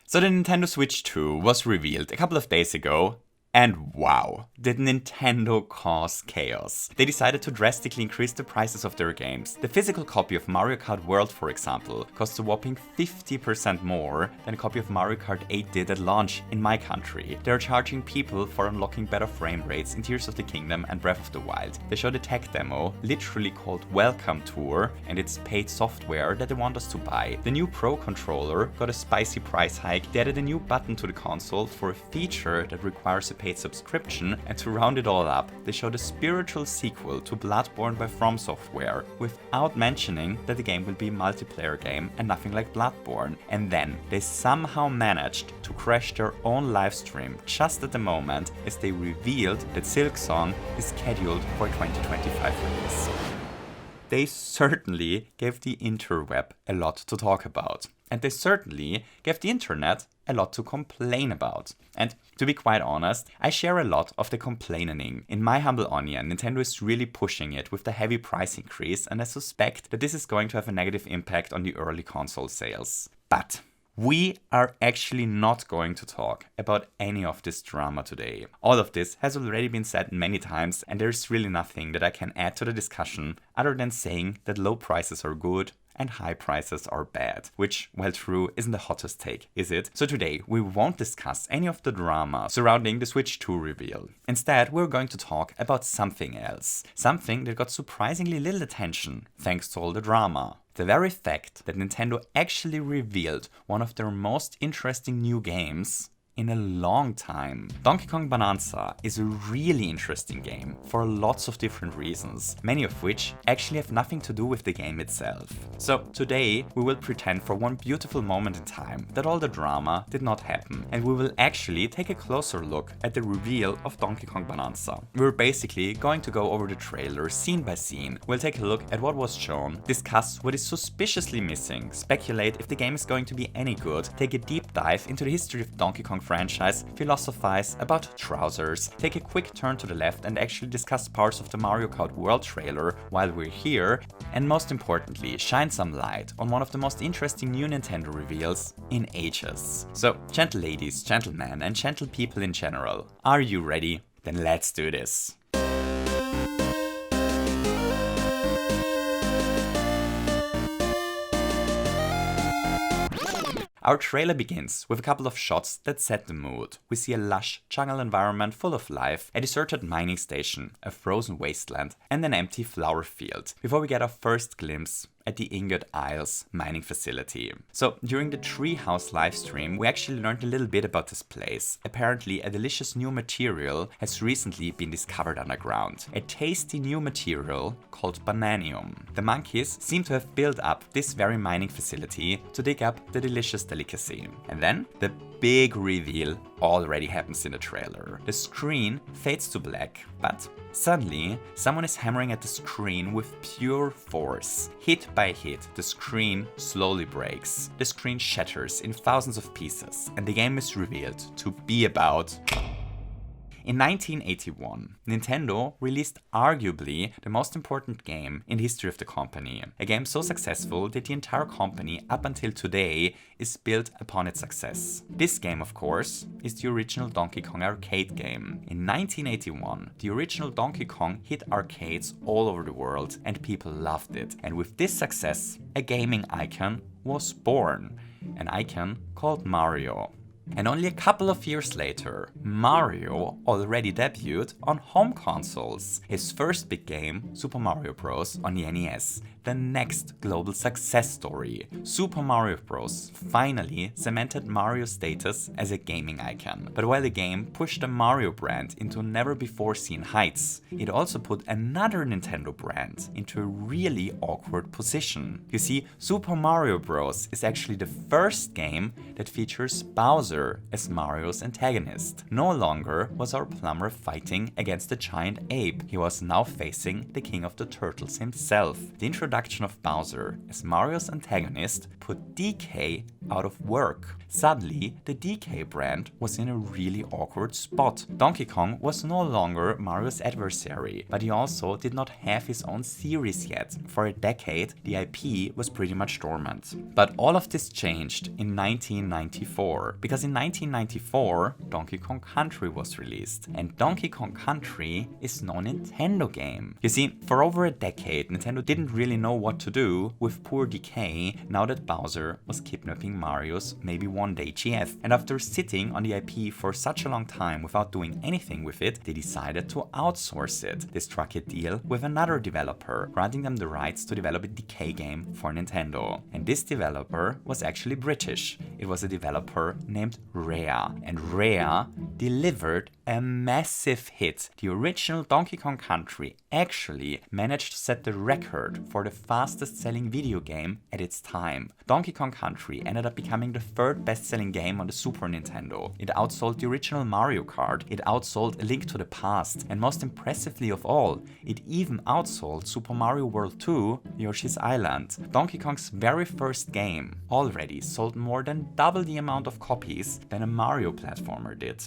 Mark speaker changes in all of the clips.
Speaker 1: So the Nintendo Switch 2 was revealed a couple of days ago, and wow, did Nintendo cause chaos. They decided to drastically increase the prices of their games. The physical copy of Mario Kart World, for example, costs a whopping 50% more than a copy of Mario Kart 8 did at launch in my country. They're charging people for unlocking better frame rates in Tears of the Kingdom and Breath of the Wild. They showed a tech demo, literally called Welcome Tour, and it's paid software that they want us to buy. The new Pro controller got a spicy price hike. They added a new button to the console for a feature that requires a paid subscription, and to round it all up, they showed a spiritual sequel to Bloodborne by From Software, without mentioning that the game will be a multiplayer game and nothing like Bloodborne. And then they somehow managed to crash their own livestream just at the moment as they revealed that Silksong is scheduled for 2025 release. They certainly gave the interweb a lot to talk about. And they certainly gave the internet a lot to complain about. And to be quite honest, I share a lot of the complaining. In my humble opinion, Nintendo is really pushing it with the heavy price increase, and I suspect that this is going to have a negative impact on the early console sales. But we are actually not going to talk about any of this drama today. All of this has already been said many times, and there's really nothing that I can add to the discussion other than saying that low prices are good and high prices are bad, which, while true, isn't the hottest take, is it? So today, we won't discuss any of the drama surrounding the Switch 2 reveal. Instead, we're going to talk about something else. Something that got surprisingly little attention, thanks to all the drama. The very fact that Nintendo actually revealed one of their most interesting new games in a long time. Donkey Kong Bananza is a really interesting game for lots of different reasons, many of which actually have nothing to do with the game itself. So today we will pretend for one beautiful moment in time that all the drama did not happen, and we will actually take a closer look at the reveal of Donkey Kong Bananza. We're basically going to go over the trailer scene by scene. We'll take a look at what was shown, discuss what is suspiciously missing, speculate if the game is going to be any good, take a deep dive into the history of Donkey Kong franchise, philosophize about trousers, take a quick turn to the left and actually discuss parts of the Mario Kart World trailer while we're here, and most importantly, shine some light on one of the most interesting new Nintendo reveals in ages. So, gentle ladies, gentlemen, and gentle people in general, are you ready? Then let's do this. Our trailer begins with a couple of shots that set the mood. We see a lush jungle environment full of life, a deserted mining station, a frozen wasteland, and an empty flower field, before we get our first glimpse at the Ingot Isles mining facility. So during the Treehouse livestream, we actually learned a little bit about this place. Apparently a delicious new material has recently been discovered underground. A tasty new material called bananium. The monkeys seem to have built up this very mining facility to dig up the delicious delicacy. And then the big reveal already happens in the trailer. The screen fades to black, but suddenly someone is hammering at the screen with pure force. Hit by hit, the screen slowly breaks. The screen shatters in thousands of pieces, and the game is revealed to be about... In 1981, Nintendo released arguably the most important game in the history of the company. A game so successful that the entire company up until today is built upon its success. This game, of course, is the original Donkey Kong arcade game. In 1981, the original Donkey Kong hit arcades all over the world and people loved it. And with this success, a gaming icon was born. An icon called Mario. And only a couple of years later, Mario already debuted on home consoles. His first big game, Super Mario Bros. On the NES, the next global success story. Super Mario Bros. Finally cemented Mario's status as a gaming icon. But while the game pushed the Mario brand into never-before-seen heights, it also put another Nintendo brand into a really awkward position. You see, Super Mario Bros. Is actually the first game that features Bowser Bowser as Mario's antagonist. No longer was our plumber fighting against a giant ape, he was now facing the king of the turtles himself. The introduction of Bowser as Mario's antagonist put DK out of work. Suddenly, the DK brand was in a really awkward spot. Donkey Kong was no longer Mario's adversary, but he also did not have his own series yet. For a decade, the IP was pretty much dormant. But all of this changed in 1994, because in 1994, Donkey Kong Country was released. And Donkey Kong Country is no Nintendo game. You see, for over a decade, Nintendo didn't really know what to do with poor DK now that Bowser was kidnapping Mario's maybe one day GF. And after sitting on the IP for such a long time without doing anything with it, they decided to outsource it. They struck a deal with another developer, granting them the rights to develop a DK game for Nintendo. And this developer was actually British. It was a developer named Rare. And Rare delivered a massive hit. The original Donkey Kong Country actually managed to set the record for the fastest selling video game at its time. Donkey Kong Country ended up becoming the third best-selling game on the Super Nintendo. It outsold the original Mario Kart, it outsold A Link to the Past, and most impressively of all, it even outsold Super Mario World 2, Yoshi's Island. Donkey Kong's very first game already sold more than double the amount of copies than a Mario platformer did.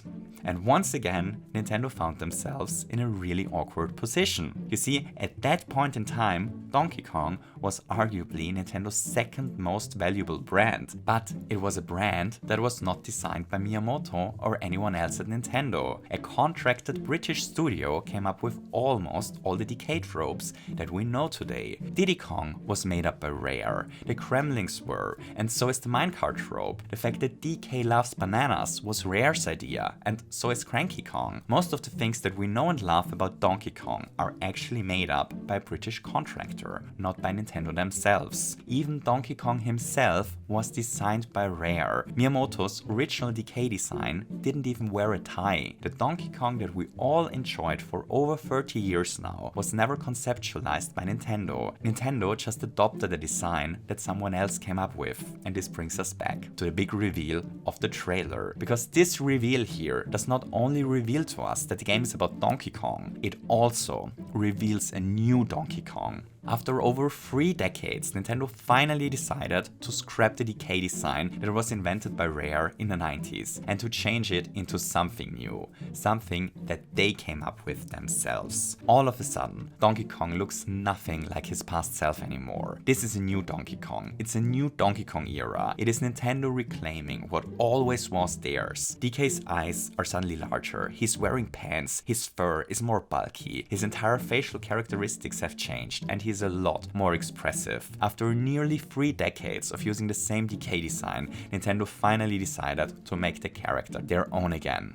Speaker 1: And once again, Nintendo found themselves in a really awkward position. You see, at that point in time, Donkey Kong was arguably Nintendo's second most valuable brand, but it was a brand that was not designed by Miyamoto or anyone else at Nintendo. A contracted British studio came up with almost all the DK tropes that we know today. Diddy Kong was made up by Rare, the Kremlings were, and so is the minecart trope. The fact that DK loves bananas was Rare's idea, and so is Cranky Kong. Most of the things that we know and love about Donkey Kong are actually made up by a British contractor, not by Nintendo themselves. Even Donkey Kong himself was designed by Rare. Miyamoto's original DK design didn't even wear a tie. The Donkey Kong that we all enjoyed for over 30 years now was never conceptualized by Nintendo. Nintendo just adopted a design that someone else came up with. And this brings us back to the big reveal of the trailer. Because this reveal here does not only reveal to us that the game is about Donkey Kong, it also reveals a new Donkey Kong. After over 3 decades, Nintendo finally decided to scrap the DK design that was invented by Rare in the 90s and to change it into something new, something that they came up with themselves. All of a sudden, Donkey Kong looks nothing like his past self anymore. This is a new Donkey Kong. It's a new Donkey Kong era. It is Nintendo reclaiming what always was theirs. DK's eyes are suddenly larger, he's wearing pants, his fur is more bulky, his entire facial characteristics have changed, and he's a lot more expressive. After nearly 3 decades of using the same DK design, Nintendo finally decided to make the character their own again.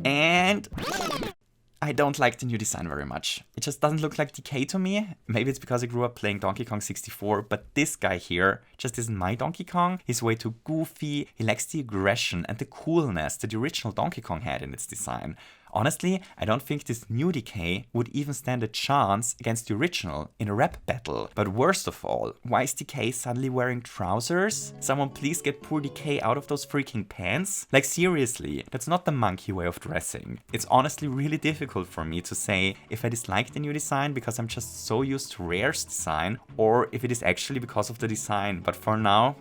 Speaker 1: And I don't like the new design very much. It just doesn't look like DK to me. Maybe it's because I grew up playing Donkey Kong 64, but this guy here just isn't my Donkey Kong. He's way too goofy, he lacks the aggression and the coolness that the original Donkey Kong had in its design. Honestly, I don't think this new DK would even stand a chance against the original in a rap battle. But worst of all, why is DK suddenly wearing trousers? Someone please get poor DK out of those freaking pants? Like seriously, that's not the monkey way of dressing. It's honestly really difficult for me to say if I dislike the new design because I'm just so used to Rare's design, or if it is actually because of the design. But for now,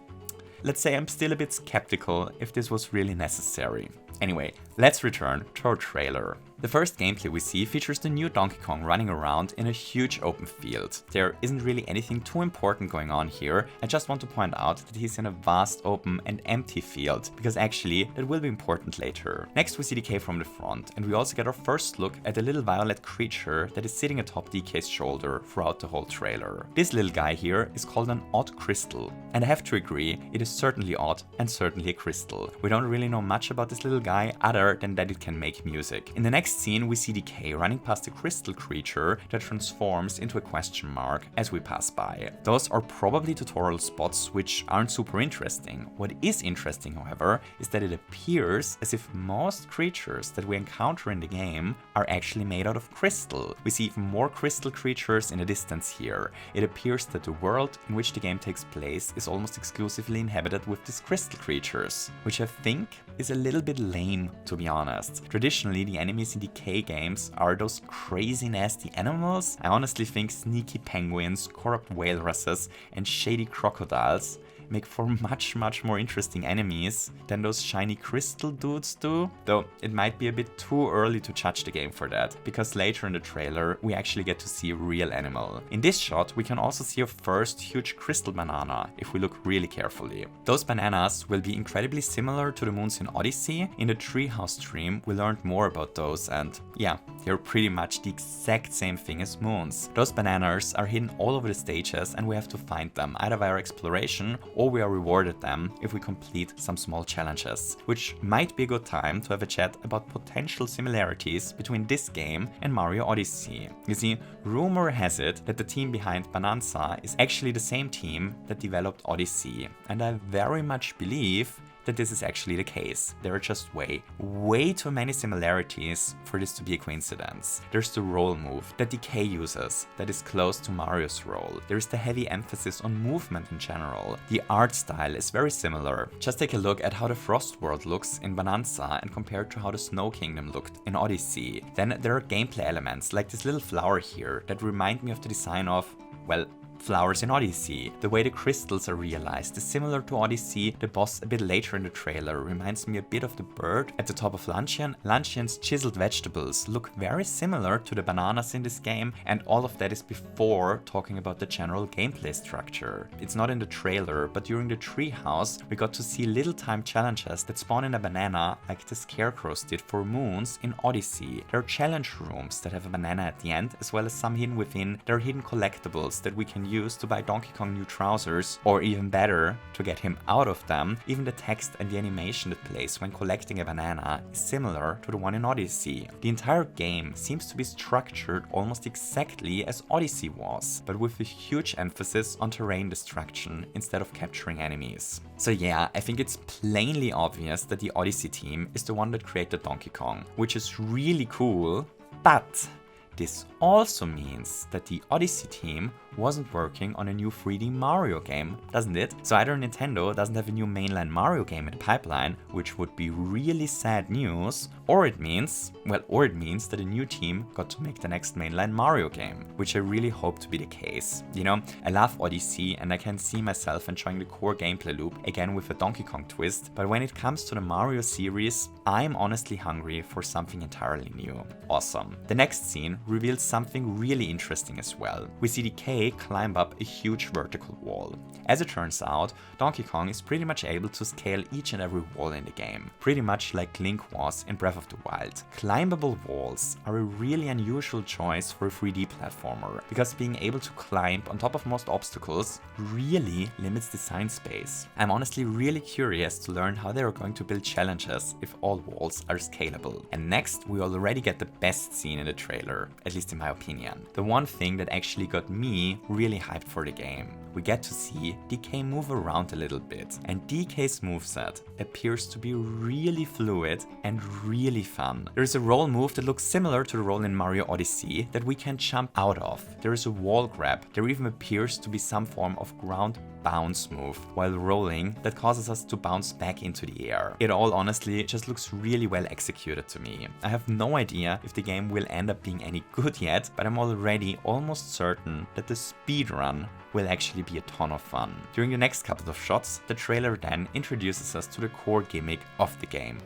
Speaker 1: let's say I'm still a bit skeptical if this was really necessary. Anyway, let's return to our trailer. The first gameplay we see features the new Donkey Kong running around in a huge open field. There isn't really anything too important going on here. I just want to point out that he's in a vast open and empty field, because actually that will be important later. Next we see DK from the front, and we also get our first look at a little violet creature that is sitting atop DK's shoulder throughout the whole trailer. This little guy here is called an odd crystal, and I have to agree, it is certainly odd and certainly a crystal. We don't really know much about this little guy other than that it can make music. In the next next scene, we see Decay running past a crystal creature that transforms into a question mark as we pass by. Those are probably tutorial spots which aren't super interesting. What is interesting, however, is that it appears as if most creatures that we encounter in the game are actually made out of crystal. We see even more crystal creatures in the distance here. It appears that the world in which the game takes place is almost exclusively inhabited with these crystal creatures, which I think is a little bit lame, to be honest. Traditionally, the enemies in Decay games are those crazy nasty animals. I honestly think sneaky penguins, corrupt walruses, and shady crocodiles make for much more interesting enemies than those shiny crystal dudes do. Though it might be a bit too early to judge the game for that, because later in the trailer we actually get to see a real animal. In this shot we can also see a first huge crystal banana if we look really carefully. Those bananas will be incredibly similar to the moons in Odyssey. In the treehouse stream we learned more about those, and yeah, they're pretty much the exact same thing as moons. Those bananas are hidden all over the stages and we have to find them either via exploration or we are rewarded them if we complete some small challenges, which might be a good time to have a chat about potential similarities between this game and Mario Odyssey. You see, rumor has it that the team behind Bonanza is actually the same team that developed Odyssey, and I very much believe that this is actually the case. There are just way too many similarities for this to be a coincidence. There's the roll move that Decay uses that is close to Mario's roll. There's the heavy emphasis on movement in general. The art style is very similar. Just take a look at how the Frost World looks in Bonanza and compare it to how the Snow Kingdom looked in Odyssey. Then there are gameplay elements like this little flower here that remind me of the design of, well, flowers in Odyssey. The way the crystals are realized is similar to Odyssey. The boss a bit later in the trailer reminds me a bit of the bird at the top of Luncheon. Luncion's chiseled vegetables look very similar to the bananas in this game, and all of that is before talking about the general gameplay structure. It's not in the trailer, but during the treehouse we got to see little time challenges that spawn in a banana like the scarecrows did for moons in Odyssey. There are challenge rooms that have a banana at the end, as well as some hidden within. There are hidden collectibles that we can use to buy Donkey Kong new trousers, or even better, to get him out of them. Even the text and the animation that plays when collecting a banana is similar to the one in Odyssey. The entire game seems to be structured almost exactly as Odyssey was, but with a huge emphasis on terrain destruction instead of capturing enemies. So yeah, I think it's plainly obvious that the Odyssey team is the one that created Donkey Kong, which is really cool, but this also means that the Odyssey team wasn't working on a new 3D Mario game, doesn't it? So either Nintendo doesn't have a new mainline Mario game in the pipeline, which would be really sad news, or it means that a new team got to make the next mainline Mario game, which I really hope to be the case. You know, I love Odyssey and I can see myself enjoying the core gameplay loop, again with a Donkey Kong twist, but when it comes to the Mario series, I'm honestly hungry for something entirely new. Awesome. The next scene reveals something really interesting as well. We see Decay climb up a huge vertical wall. As it turns out, Donkey Kong is pretty much able to scale each and every wall in the game, pretty much like Link was in Breath of the Wild. Climbable walls are a really unusual choice for a 3D platformer, because being able to climb on top of most obstacles really limits design space. I'm honestly really curious to learn how they are going to build challenges if all walls are scalable. And next, we already get the best scene in the trailer, at least in my opinion. The one thing that actually got me really hyped for the game. We get to see Decay move around a little bit, and DK's moveset appears to be really fluid and really fun. There is a roll move that looks similar to the roll in Mario Odyssey that we can jump out of. There is a wall grab. There even appears to be some form of ground bounce move while rolling that causes us to bounce back into the air. It all honestly just looks really well executed to me. I have no idea if the game will end up being any good yet, but I'm already almost certain that the speedrun will actually be a ton of fun. During the next couple of shots, the trailer then introduces us to the core gimmick of the game.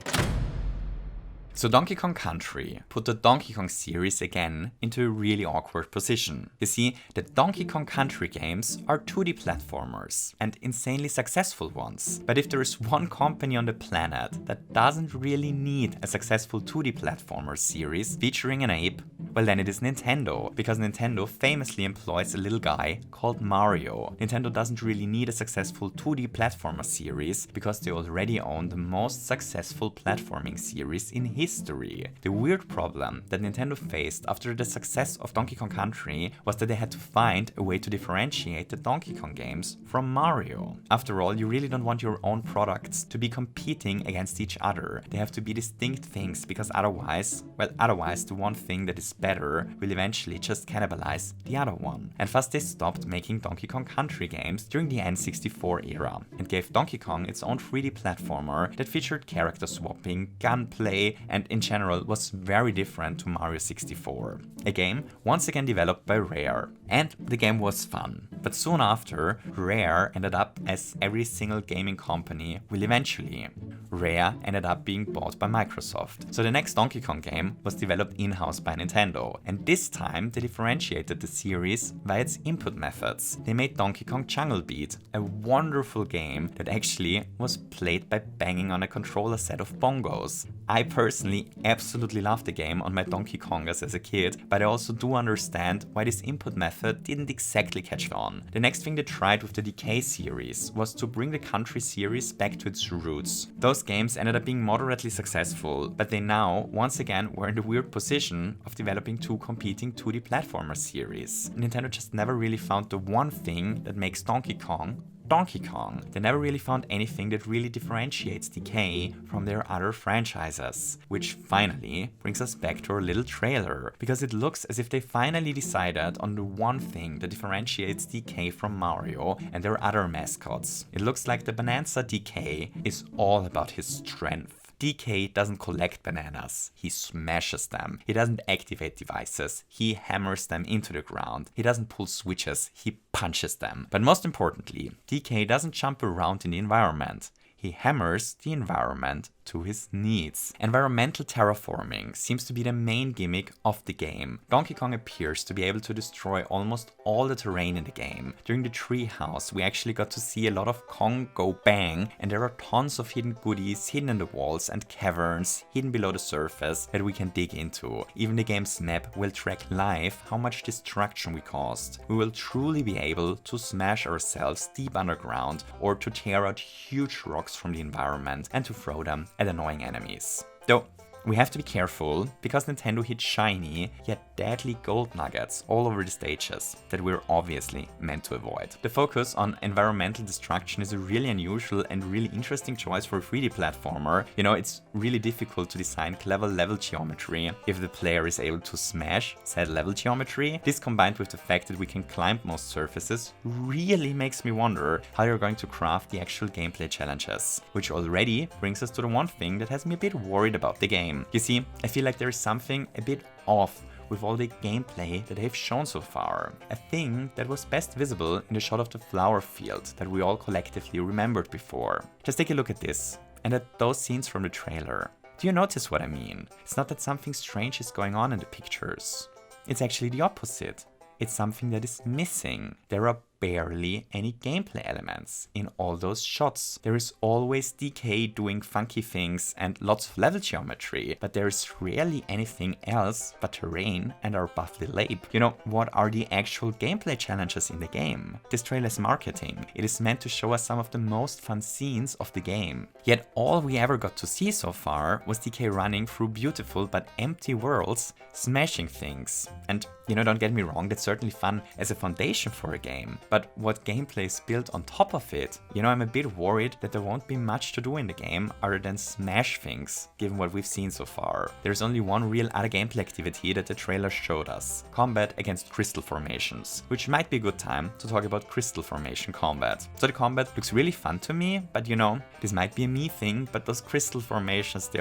Speaker 1: So Donkey Kong Country put the Donkey Kong series again into a really awkward position. You see, the Donkey Kong Country games are 2D platformers, and insanely successful ones. But if there is one company on the planet that doesn't really need a successful 2D platformer series featuring an ape, well then it is Nintendo, because Nintendo famously employs a little guy called Mario. Nintendo doesn't really need a successful 2D platformer series because they already own the most successful platforming series in history. history. The weird problem that Nintendo faced after the success of Donkey Kong Country was that they had to find a way to differentiate the Donkey Kong games from Mario. After all, you really don't want your own products to be competing against each other. They have to be distinct things, because otherwise the one thing that is better will eventually just cannibalize the other one. And thus they stopped making Donkey Kong Country games during the N64 era and gave Donkey Kong its own 3D platformer that featured character swapping, gunplay, and in general was very different to Mario 64. A game once again developed by Rare. And the game was fun. But soon after, Rare ended up as every single gaming company will eventually. Rare ended up being bought by Microsoft. So the next Donkey Kong game was developed in-house by Nintendo. And this time they differentiated the series via its input methods. They made Donkey Kong Jungle Beat, a wonderful game that actually was played by banging on a controller set of bongos. I personally absolutely loved the game on my Donkey Kongers as a kid, but I also do understand why this input method didn't exactly catch on. The next thing they tried with the DK series was to bring the Country series back to its roots. Those games ended up being moderately successful, but they now, once again, were in the weird position of developing two competing 2D platformer series. Nintendo just never really found the one thing that makes Donkey Kong Donkey Kong. They never really found anything that really differentiates DK from their other franchises. Which finally brings us back to our little trailer, because it looks as if they finally decided on the one thing that differentiates DK from Mario and their other mascots. It looks like the Bonanza DK is all about his strength. DK doesn't collect bananas, he smashes them. He doesn't activate devices, he hammers them into the ground. He doesn't pull switches, he punches them. But most importantly, DK doesn't jump around in the environment. He hammers the environment to his needs. Environmental terraforming seems to be the main gimmick of the game. Donkey Kong appears to be able to destroy almost all the terrain in the game. During the tree house, we actually got to see a lot of Kong go bang, and there are tons of hidden goodies hidden in the walls and caverns hidden below the surface that we can dig into. Even the game's map will track live how much destruction we caused. We will truly be able to smash ourselves deep underground or to tear out huge rocks from the environment and to throw them at annoying enemies. Though we have to be careful, because Nintendo hid shiny yet deadly gold nuggets all over the stages that we're obviously meant to avoid. The focus on environmental destruction is a really unusual and really interesting choice for a 3D platformer. You know, it's really difficult to design clever level geometry if the player is able to smash said level geometry. This combined with the fact that we can climb most surfaces really makes me wonder how you're going to craft the actual gameplay challenges. Which already brings us to the one thing that has me a bit worried about the game. You see, I feel like there is something a bit off with all the gameplay that they've shown so far. A thing that was best visible in the shot of the flower field that we all collectively remembered before. Just take a look at this, and at those scenes from the trailer. Do you notice what I mean? It's not that something strange is going on in the pictures. It's actually the opposite. It's something that is missing. There are barely any gameplay elements in all those shots. There is always DK doing funky things and lots of level geometry, but there is rarely anything else but terrain and our buffly lape. You know, what are the actual gameplay challenges in the game? This trailer's marketing. It is meant to show us some of the most fun scenes of the game. Yet all we ever got to see so far was DK running through beautiful but empty worlds, smashing things. And you know, don't get me wrong, that's certainly fun as a foundation for a game. But what gameplay is built on top of it, you know, I'm a bit worried that there won't be much to do in the game other than smash things, given what we've seen so far. There's only one real other gameplay activity that the trailer showed us: combat against crystal formations, which might be a good time to talk about crystal formation combat. So the combat looks really fun to me, but you know, this might be a me thing, but those crystal formations, they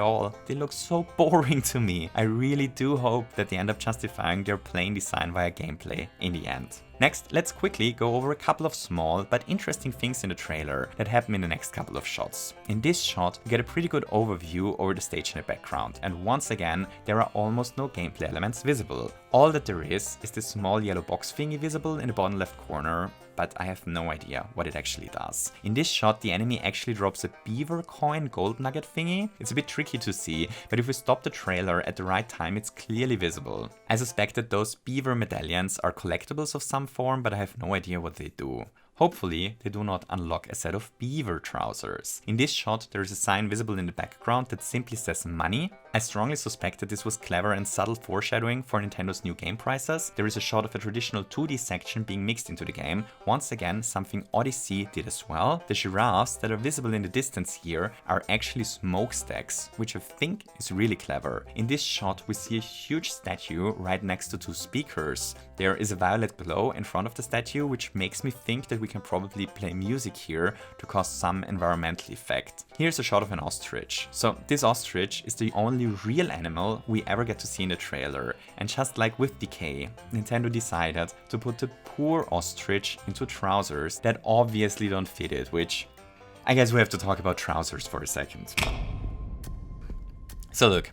Speaker 1: look so boring to me. I really do hope that they end up justifying their plain design via gameplay in the end. Next, let's quickly go over a couple of small but interesting things in the trailer that happen in the next couple of shots. In this shot, we get a pretty good overview over the stage in the background, and once again, there are almost no gameplay elements visible. All that there is this small yellow box thingy visible in the bottom left corner, but I have no idea what it actually does. In this shot, the enemy actually drops a beaver coin gold nugget thingy. It's a bit tricky to see, but if we stop the trailer at the right time, it's clearly visible. I suspect that those beaver medallions are collectibles of some form, but I have no idea what they do. Hopefully, they do not unlock a set of beaver trousers. In this shot, there is a sign visible in the background that simply says money, I strongly suspect that this was clever and subtle foreshadowing for Nintendo's new game prices. There is a shot of a traditional 2D section being mixed into the game, once again something Odyssey did as well. The giraffes that are visible in the distance here are actually smokestacks, which I think is really clever. In this shot we see a huge statue right next to 2 speakers. There is a violet glow in front of the statue, which makes me think that we can probably play music here to cause some environmental effect. Here's a shot of an ostrich. So this ostrich is the only real animal we ever get to see in the trailer, and just like with Decay, Nintendo decided to put the poor ostrich into trousers that obviously don't fit it, which I guess we have to talk about trousers for a second. So look,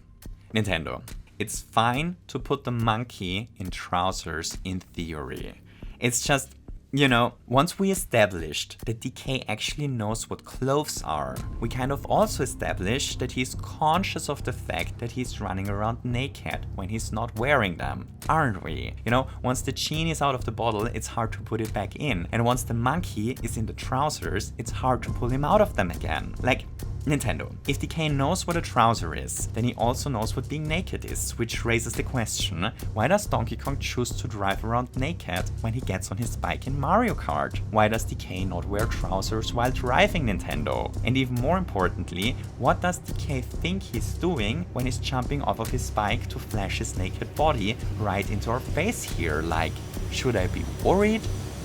Speaker 1: Nintendo, it's fine to put the monkey in trousers in theory. It's just, you know, once we established that DK actually knows what clothes are, we kind of also established that he's conscious of the fact that he's running around naked when he's not wearing them, aren't we? You know, once the genie is out of the bottle, it's hard to put it back in. And once the monkey is in the trousers, it's hard to pull him out of them again. Like, Nintendo, if DK knows what a trouser is, then he also knows what being naked is, which raises the question, why does Donkey Kong choose to drive around naked when he gets on his bike in Mario Kart? Why does DK not wear trousers while driving, Nintendo? And even more importantly, what does DK think he's doing when he's jumping off of his bike to flash his naked body right into our face here? Like, should I be worried?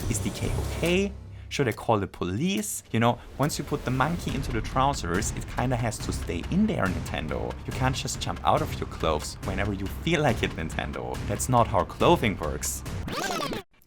Speaker 1: Is DK okay? Should I call the police? You know, once you put the monkey into the trousers, it kinda has to stay in there, Nintendo. You can't just jump out of your clothes whenever you feel like it, Nintendo. That's not how clothing works.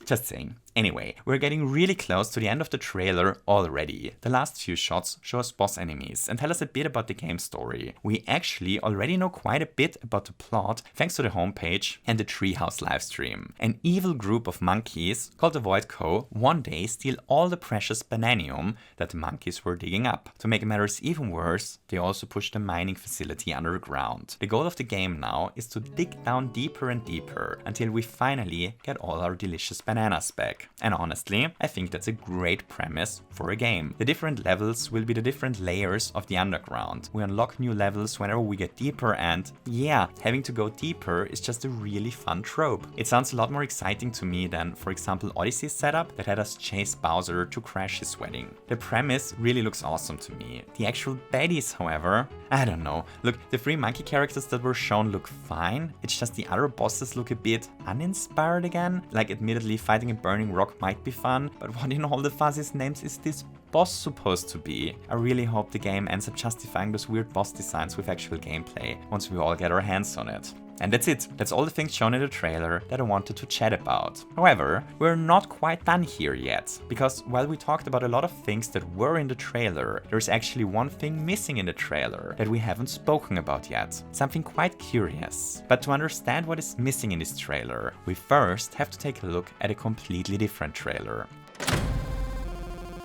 Speaker 1: Just saying. Anyway, we're getting really close to the end of the trailer already. The last few shots show us boss enemies and tell us a bit about the game story. We actually already know quite a bit about the plot thanks to the homepage and the Treehouse livestream. An evil group of monkeys called the Void Co. one day steal all the precious bananium that the monkeys were digging up. To make matters even worse, they also push the mining facility underground. The goal of the game now is to dig down deeper and deeper until we finally get all our delicious bananas back. And honestly, I think that's a great premise for a game. The different levels will be the different layers of the underground. We unlock new levels whenever we get deeper, and yeah, having to go deeper is just a really fun trope. It sounds a lot more exciting to me than, for example, Odyssey's setup that had us chase Bowser to crash his wedding. The premise really looks awesome to me. The actual baddies, however, I don't know. Look, the 3 monkey characters that were shown look fine. It's just the other bosses look a bit uninspired again. Like, admittedly, fighting a burning rock might be fun, but what in all the fuzzy's names is this boss supposed to be? I really hope the game ends up justifying those weird boss designs with actual gameplay once we all get our hands on it. And that's it. That's all the things shown in the trailer that I wanted to chat about. However, we're not quite done here yet, because while we talked about a lot of things that were in the trailer, there's actually one thing missing in the trailer that we haven't spoken about yet. Something quite curious. But to understand what is missing in this trailer, we first have to take a look at a completely different trailer.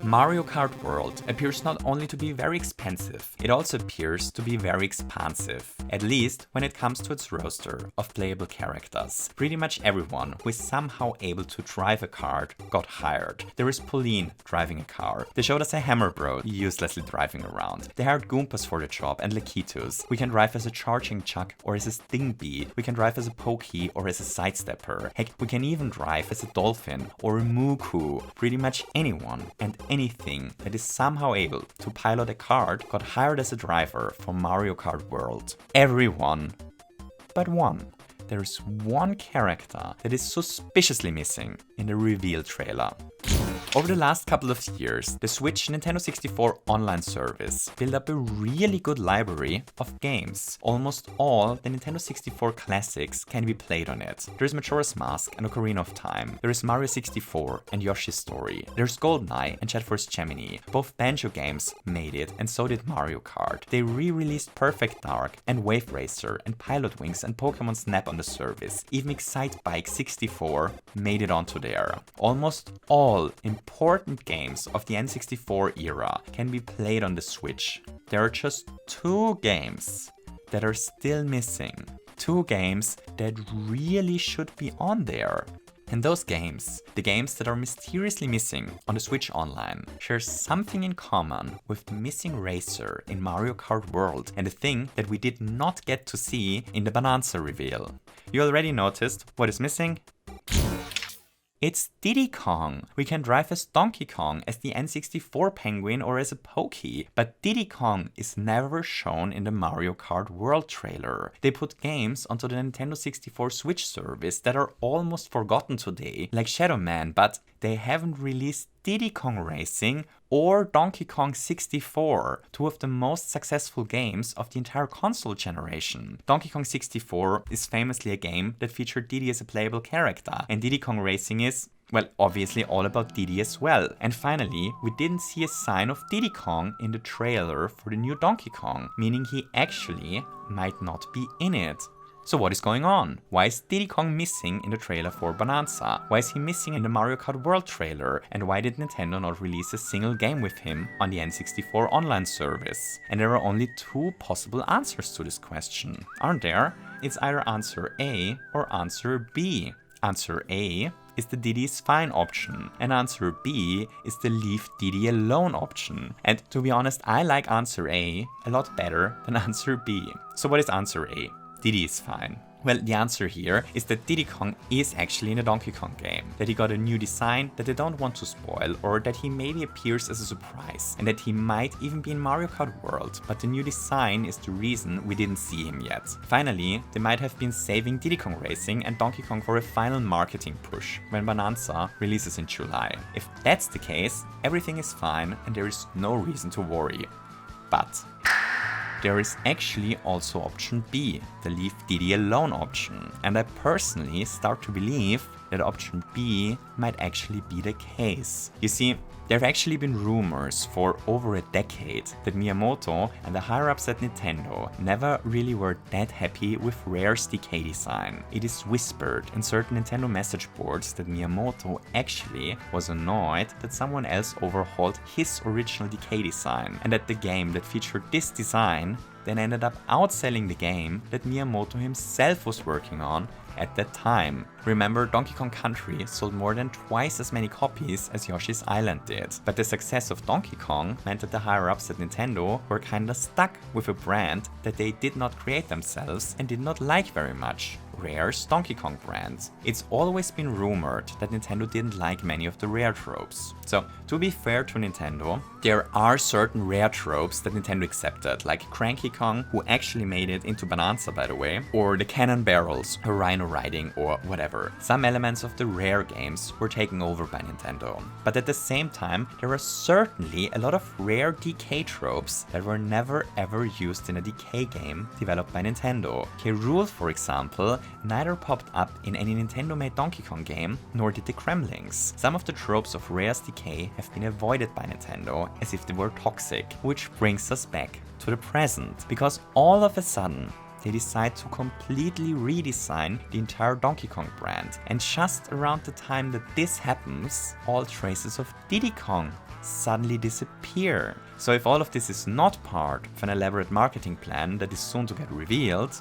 Speaker 1: Mario Kart World appears not only to be very expensive, it also appears to be very expansive, at least when it comes to its roster of playable characters. Pretty much everyone who is somehow able to drive a kart got hired. There is Pauline driving a car. They showed us a Hammer Bro uselessly driving around. They hired Goombas for the job and Lakitus. We can drive as a charging chuck or as a sting bee. We can drive as a pokey or as a sidestepper. Heck, we can even drive as a dolphin or a Mooku. Pretty much anyone and anything that is somehow able to pilot a kart got hired as a driver for Mario Kart World. Everyone but one. There is one character that is suspiciously missing in the reveal trailer. Over the last couple of years, the Switch Nintendo 64 online service built up a really good library of games. Almost all the Nintendo 64 classics can be played on it. There's Majora's Mask and Ocarina of Time. There is Mario 64 and Yoshi's Story. There's GoldenEye and Jet Force Gemini. Both Banjo games made it, and so did Mario Kart. They re-released Perfect Dark and Wave Racer and Pilot Wings and Pokemon Snap on the service. Even Excite Bike 64 made it onto there. Almost all important games of the N64 era can be played on the Switch. There are just 2 games that are still missing. 2 games that really should be on there. And those games, the games that are mysteriously missing on the Switch Online, share something in common with the missing racer in Mario Kart World and the thing that we did not get to see in the Bonanza reveal. You already noticed what is missing? It's Diddy Kong. We can drive as Donkey Kong, as the N64 penguin, or as a Pokey, but Diddy Kong is never shown in the Mario Kart World trailer. They put games onto the Nintendo 64 Switch service that are almost forgotten today, like Shadow Man, but they haven't released Diddy Kong Racing or Donkey Kong 64, two of the most successful games of the entire console generation. Donkey Kong 64 is famously a game that featured Diddy as a playable character, and Diddy Kong Racing is, well, obviously all about Diddy as well. And finally, we didn't see a sign of Diddy Kong in the trailer for the new Donkey Kong, meaning he actually might not be in it. So what is going on? Why is Diddy Kong missing in the trailer for Bonanza? Why is he missing in the Mario Kart World trailer? And why did Nintendo not release a single game with him on the N64 online service? And there are only two possible answers to this question, aren't there? It's either answer A or answer B. Answer A is the Diddy is fine option, and answer B is the leave Diddy alone option. And to be honest, I like answer A a lot better than answer B. So what is answer A? Diddy is fine. Well, the answer here is that Diddy Kong is actually in a Donkey Kong game, that he got a new design that they don't want to spoil, or that he maybe appears as a surprise, and that he might even be in Mario Kart World, but the new design is the reason we didn't see him yet. Finally, they might have been saving Diddy Kong Racing and Donkey Kong for a final marketing push when Bonanza releases in July. If that's the case, everything is fine and there is no reason to worry. But there is actually also option B, the leave Diddy alone option. And I personally start to believe that option B might actually be the case. You see, there have actually been rumors for over a decade that Miyamoto and the higher-ups at Nintendo never really were that happy with Rare's DK design. It is whispered in certain Nintendo message boards that Miyamoto actually was annoyed that someone else overhauled his original DK design, and that the game that featured this design then ended up outselling the game that Miyamoto himself was working on at that time. Remember, Donkey Kong Country sold more than twice as many copies as Yoshi's Island did. But the success of Donkey Kong meant that the higher-ups at Nintendo were kinda stuck with a brand that they did not create themselves and did not like very much. Rare's Donkey Kong brand. It's always been rumored that Nintendo didn't like many of the Rare tropes. So, to be fair to Nintendo, there are certain Rare tropes that Nintendo accepted, like Cranky Kong, who actually made it into Bonanza by the way, or the cannon barrels, or rhino riding, or whatever. Some elements of the Rare games were taken over by Nintendo. But at the same time, there are certainly a lot of Rare DK tropes that were never ever used in a DK game developed by Nintendo. K. Rool, for example, neither popped up in any Nintendo-made Donkey Kong game, nor did the Kremlings. Some of the tropes of Rare's DK have been avoided by Nintendo as if they were toxic, which brings us back to the present, because all of a sudden they decide to completely redesign the entire Donkey Kong brand. And just around the time that this happens, all traces of Diddy Kong suddenly disappear. So if all of this is not part of an elaborate marketing plan that is soon to get revealed,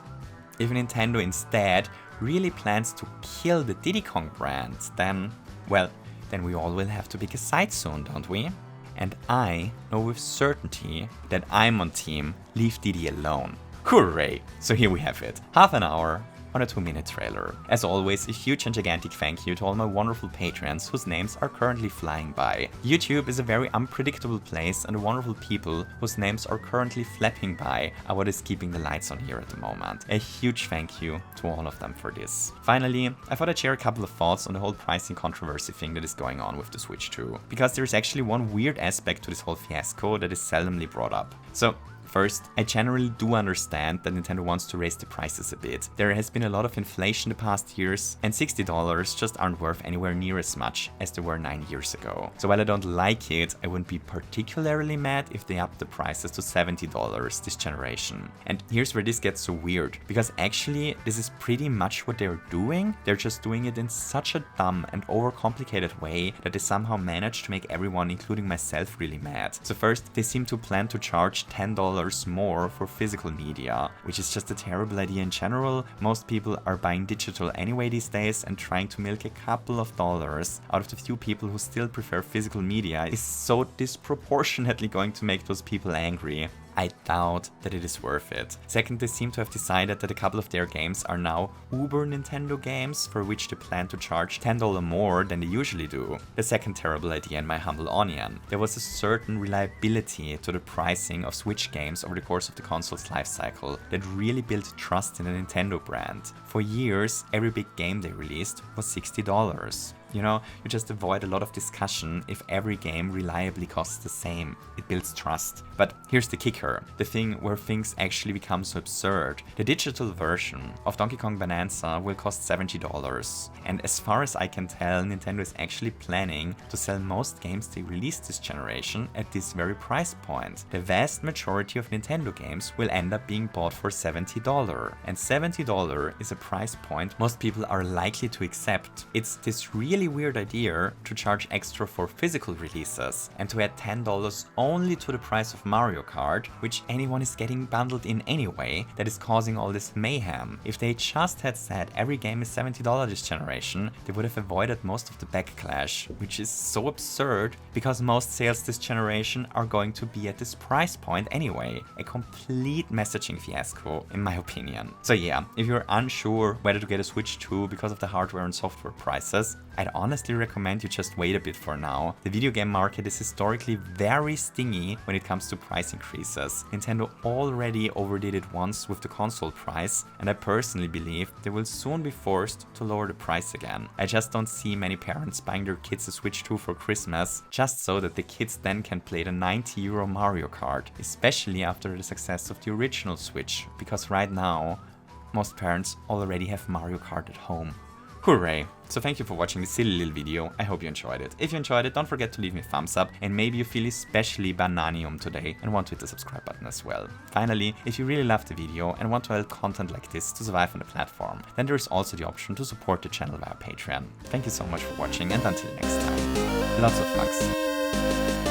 Speaker 1: if Nintendo instead really plans to kill the Diddy Kong brand, then, well, then we all will have to pick a side soon, don't we? And I know with certainty that I'm on team leave Diddy alone. Hooray! So here we have it. Half an hour on a 2-minute trailer. As always, a huge and gigantic thank you to all my wonderful patrons whose names are currently flying by. YouTube is a very unpredictable place, and the wonderful people whose names are currently flapping by are what is keeping the lights on here at the moment. A huge thank you to all of them for this. Finally, I thought I'd share a couple of thoughts on the whole pricing controversy thing that is going on with the Switch 2, because there's actually one weird aspect to this whole fiasco that is seldomly brought up. So, first, I generally do understand that Nintendo wants to raise the prices a bit. There has been a lot of inflation the past years, and $60 just aren't worth anywhere near as much as they were 9 years ago. So while I don't like it, I wouldn't be particularly mad if they upped the prices to $70 this generation. And here's where this gets so weird, because actually this is pretty much what they're doing. They're just doing it in such a dumb and overcomplicated way that they somehow managed to make everyone, including myself, really mad. So first, they seem to plan to charge $10 $10 more for physical media, which is just a terrible idea in general. Most people are buying digital anyway these days, and trying to milk a couple of dollars out of the few people who still prefer physical media is so disproportionately going to make those people angry. I doubt that it is worth it. Second, they seem to have decided that a couple of their games are now Uber Nintendo games, for which they plan to charge $10 more than they usually do. The second terrible idea, in my humble opinion. There was a certain reliability to the pricing of Switch games over the course of the console's lifecycle that really built trust in the Nintendo brand. For years, every big game they released was $60. You know, you just avoid a lot of discussion if every game reliably costs the same. It builds trust. But here's the kicker, the thing where things actually become so absurd. The digital version of Donkey Kong Bananza will cost $70. And as far as I can tell, Nintendo is actually planning to sell most games they released this generation at this very price point. The vast majority of Nintendo games will end up being bought for $70. And $70 is a price point most people are likely to accept. It's this really weird idea to charge extra for physical releases and to add $10 only to the price of Mario Kart, which anyone is getting bundled in anyway, that is causing all this mayhem. If they just had said every game is $70 this generation, they would have avoided most of the backlash, which is so absurd because most sales this generation are going to be at this price point anyway. A complete messaging fiasco, in my opinion. So yeah, if you're unsure whether to get a Switch 2 because of the hardware and software prices, I'd honestly recommend you just wait a bit for now. The video game market is historically very stingy when it comes to price increases. Nintendo already overdid it once with the console price, and I personally believe they will soon be forced to lower the price again. I just don't see many parents buying their kids a Switch 2 for Christmas just so that the kids then can play the €90 Mario Kart, especially after the success of the original Switch, because right now, most parents already have Mario Kart at home. Hooray! So thank you for watching this silly little video, I hope you enjoyed it. If you enjoyed it, don't forget to leave me a thumbs up, and maybe you feel especially bananium today and want to hit the subscribe button as well. Finally, if you really loved the video and want to help content like this to survive on the platform, then there is also the option to support the channel via Patreon. Thank you so much for watching, and until next time, lots of hugs.